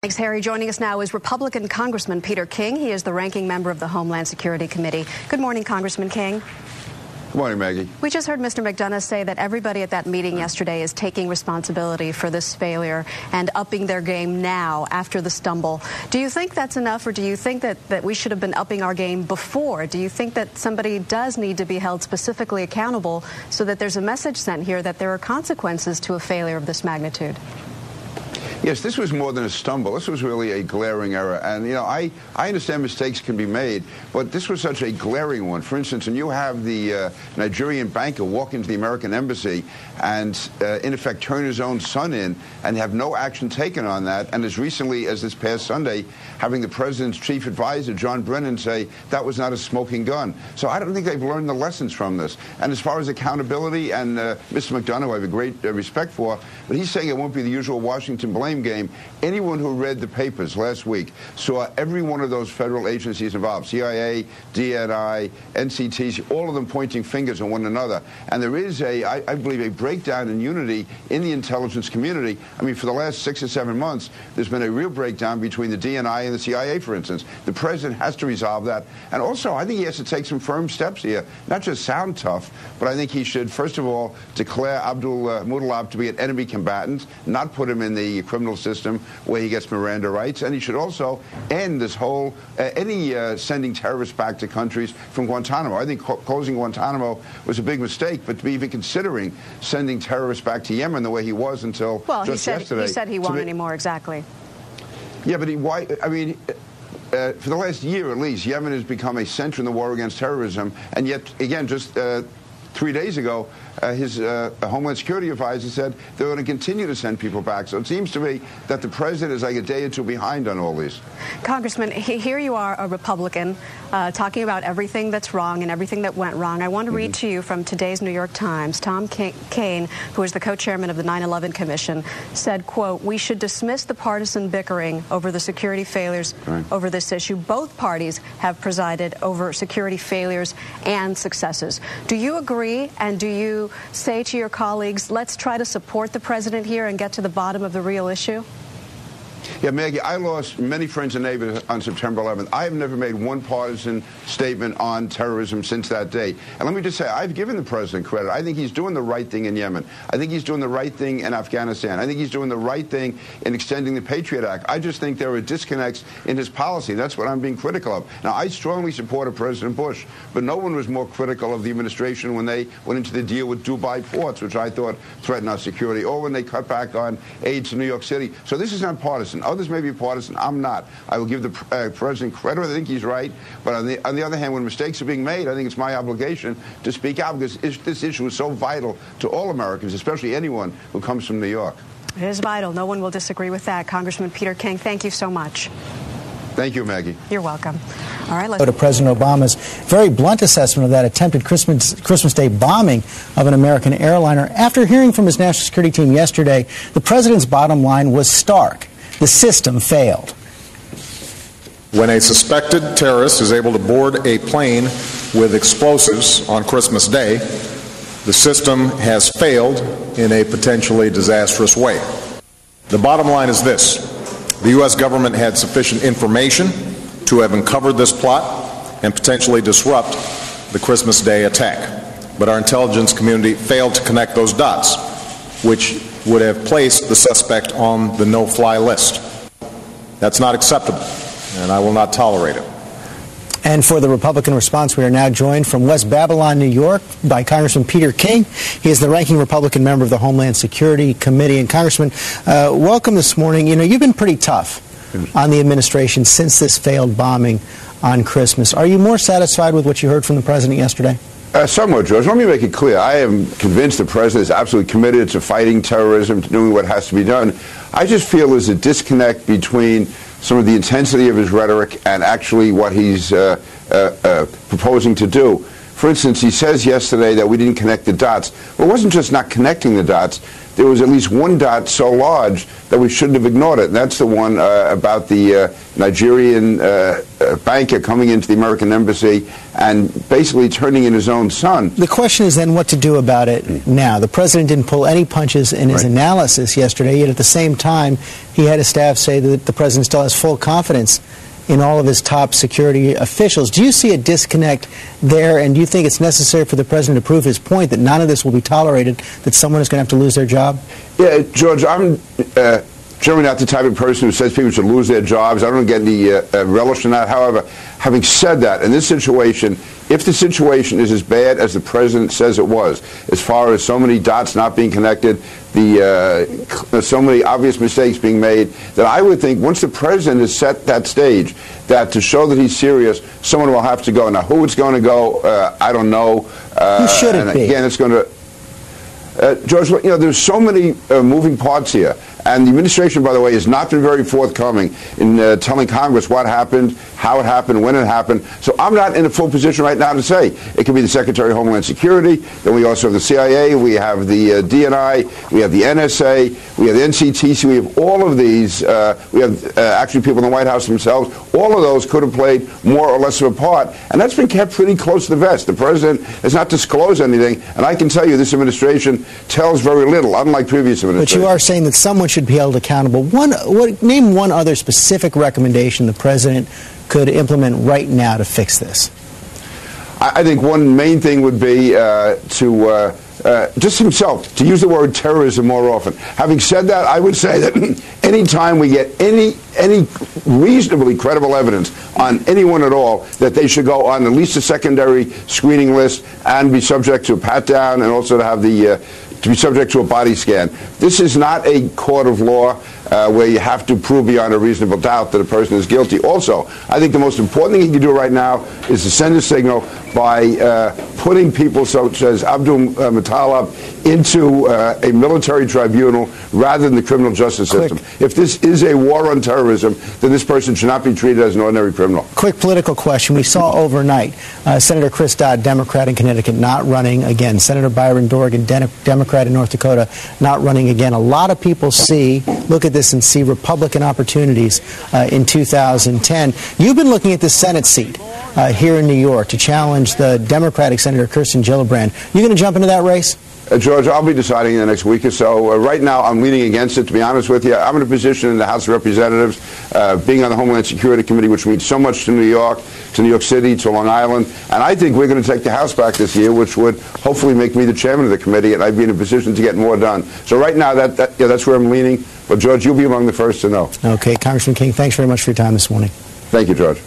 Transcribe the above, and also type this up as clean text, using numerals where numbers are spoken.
Thanks, Harry. Joining us now is Republican Congressman Peter King. He is the ranking member of the Homeland Security Committee. Good morning, Congressman King. Good morning, Maggie. We just heard Mr. McDonough say that everybody at that meeting yesterday is taking responsibility for this failure and upping their game now after the stumble. Do you think that's enough, or do you think that we should have been upping our game before? Do you think that somebody does need to be held specifically accountable so that there's a message sent here that there are consequences to a failure of this magnitude? Yes, this was more than a stumble. This was really a glaring error. And, you know, I understand mistakes can be made, but this was such a glaring one. For instance, when you have the Nigerian banker walk into the American embassy and, in effect, turn his own son in and have no action taken on that, and as recently as this past Sunday, having the president's chief advisor, John Brennan, say that was not a smoking gun. So I don't think they've learned the lessons from this. And as far as accountability, and Mr. McDonough I have a great respect for, but he's saying it won't be the usual Washington blame game. Anyone who read the papers last week saw every one of those federal agencies involved, CIA, DNI, NCTC, all of them pointing fingers at one another. And there is I believe, a breakdown in unity in the intelligence community. I mean, for the last 6 or 7 months, there's been a real breakdown between the DNI and the CIA, for instance. The president has to resolve that. And also, I think he has to take some firm steps here, not just sound tough, but I think he should, first of all, declare Abdul Muttalib to be an enemy combatant, not put him in the criminal system where he gets Miranda rights, and he should also end this whole sending terrorists back to countries from Guantanamo. I think closing Guantanamo was a big mistake, but to be even considering sending terrorists back to Yemen the way he was until just yesterday. He said he won't anymore, exactly. Yeah, but for the last year at least, Yemen has become a center in the war against terrorism, and yet, again, just 3 days ago, his Homeland Security advisor said they're going to continue to send people back. So it seems to me that the president is like a day or two behind on all these. Congressman, here you are, a Republican, talking about everything that's wrong and everything that went wrong. I want to read to you from today's New York Times. Tom Kean, who is the co-chairman of the 9/11 Commission, said, quote, "We should dismiss the partisan bickering over the security failures over this issue. Both parties have presided over security failures and successes." Do you agree, and do you say to your colleagues, let's try to support the president here and get to the bottom of the real issue? Yeah, Maggie, I lost many friends and neighbors on September 11th. I have never made one partisan statement on terrorism since that day. And let me just say, I've given the president credit. I think he's doing the right thing in Yemen. I think he's doing the right thing in Afghanistan. I think he's doing the right thing in extending the Patriot Act. I just think there are disconnects in his policy. That's what I'm being critical of. Now, I strongly supported President Bush, but no one was more critical of the administration when they went into the deal with Dubai ports, which I thought threatened our security, or when they cut back on aid to New York City. So this is not partisan. Others may be partisan. I'm not. I will give the president credit. I think he's right. But on the other hand, when mistakes are being made, I think it's my obligation to speak out, because this issue is so vital to all Americans, especially anyone who comes from New York. It is vital. No one will disagree with that. Congressman Peter King, thank you so much. Thank you, Maggie. You're welcome. All right, let's go to President Obama's very blunt assessment of that attempted Christmas Day bombing of an American airliner. After hearing from his national security team yesterday, the president's bottom line was stark. The system failed. When a suspected terrorist is able to board a plane with explosives on Christmas Day, the system has failed in a potentially disastrous way. The bottom line is this: the U.S. government had sufficient information to have uncovered this plot and potentially disrupt the Christmas Day attack. But our intelligence community failed to connect those dots, which would have placed the suspect on the no-fly list. That's not acceptable, and I will not tolerate it. And for the Republican response, we are now joined from West Babylon, New York, by Congressman Peter King. He is the ranking Republican member of the Homeland Security Committee. And Congressman, welcome this morning. You know, you've been pretty tough on the administration since this failed bombing on Christmas. Are you more satisfied with what you heard from the president yesterday? Somewhat, George. Let me make it clear. I am convinced the president is absolutely committed to fighting terrorism, to doing what has to be done. I just feel there's a disconnect between some of the intensity of his rhetoric and actually what he's proposing to do. For instance, he says yesterday that we didn't connect the dots. Well, it wasn't just not connecting the dots. There was at least one dot so large that we shouldn't have ignored it, and that's the one about the Nigerian banker coming into the American embassy and basically turning in his own son. The question is then what to do about it now. The president didn't pull any punches in his analysis yesterday, yet at the same time he had his staff say that the president still has full confidence in all of his top security officials. Do you see a disconnect there, and do you think it's necessary for the president to prove his point that none of this will be tolerated, that someone is going to have to lose their job? Yeah, George, I'm generally not the type of person who says people should lose their jobs. I don't get any relish in that. However, having said that, in this situation, if the situation is as bad as the president says it was, as far as so many dots not being connected, so many obvious mistakes being made, that I would think once the president has set that stage, that to show that he's serious, someone will have to go. Now, who it's going to go, I don't know. Who should it be? Again, it's going to... George, you know, there's so many moving parts here. And the administration, by the way, has not been very forthcoming in telling Congress what happened, how it happened, when it happened. So I'm not in a full position right now to say. It could be the Secretary of Homeland Security. Then we also have the CIA. We have the DNI. We have the NSA. We have the NCTC. We have all of these. We have actually people in the White House themselves. All of those could have played more or less of a part. And that's been kept pretty close to the vest. The president has not disclosed anything. And I can tell you this administration tells very little, unlike previous administrations. But you are saying that someone should be held accountable. Name one other specific recommendation the president could implement right now to fix this. I think one main thing would be to just himself, to use the word terrorism more often. Having said that, I would say that any time we get any reasonably credible evidence on anyone at all, that they should go on at least a secondary screening list and be subject to a pat-down, and also to have the to be subject to a body scan. This is not a court of law where you have to prove beyond a reasonable doubt that a person is guilty. Also, I think the most important thing he can do right now is to send a signal by putting people such as Abdul Muttalib into a military tribunal rather than the criminal justice system. If this is a war on terrorism, then this person should not be treated as an ordinary criminal. Quick political question. We saw overnight Senator Chris Dodd, Democrat in Connecticut, not running again. Senator Byron Dorgan, Democrat in North Dakota, not running again. A lot of people look at this and see Republican opportunities in 2010. You've been looking at the Senate seat here in New York to challenge the Democratic Senator Kirsten Gillibrand. You going to jump into that race? George, I'll be deciding in the next week or so. Right now, I'm leaning against it, to be honest with you. I'm in a position in the House of Representatives, being on the Homeland Security Committee, which means so much to New York City, to Long Island. And I think we're going to take the House back this year, which would hopefully make me the chairman of the committee, and I'd be in a position to get more done. So right now, that's where I'm leaning. But, George, you'll be among the first to know. Okay, Congressman King, thanks very much for your time this morning. Thank you, George.